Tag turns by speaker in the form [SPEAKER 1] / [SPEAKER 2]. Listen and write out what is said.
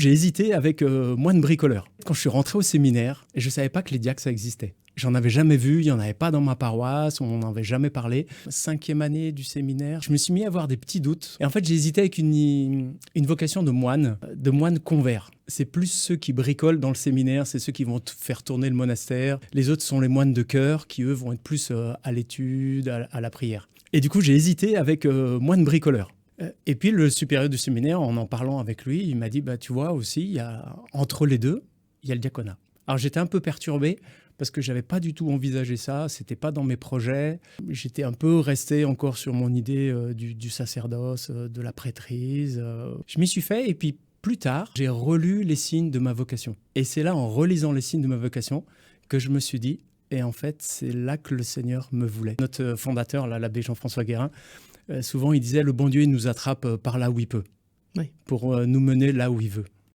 [SPEAKER 1] J'ai hésité avec moine bricoleur. Quand je suis rentré au séminaire, je ne savais pas que les diacres, ça existait. J'en avais jamais vu, il n'y en avait pas dans ma paroisse, on n'en avait jamais parlé. 5e année du séminaire, je me suis mis à avoir des petits doutes. Et en fait, j'ai hésité avec une vocation de moine convert. C'est plus ceux qui bricolent dans le séminaire, c'est ceux qui vont faire tourner le monastère. Les autres sont les moines de cœur qui, eux, vont être plus à l'étude, à la prière. Et du coup, j'ai hésité avec moine bricoleur. Et puis le supérieur du séminaire, en parlant avec lui, il m'a dit tu vois aussi, il y a, entre les deux, il y a le diaconat. Alors j'étais un peu perturbé parce que j'avais pas du tout envisagé ça, c'était pas dans mes projets. J'étais un peu resté encore sur mon idée du sacerdoce, de la prêtrise. Je m'y suis fait et puis plus tard, j'ai relu les signes de ma vocation. Et c'est là, en relisant les signes de ma vocation, que je me suis dit, et en fait, c'est là que le Seigneur me voulait. Notre fondateur, là, l'abbé Jean-François Guérin, souvent, il disait « Le bon Dieu, il nous attrape par là où il peut,
[SPEAKER 2] oui.
[SPEAKER 1] pour nous mener là où il veut ».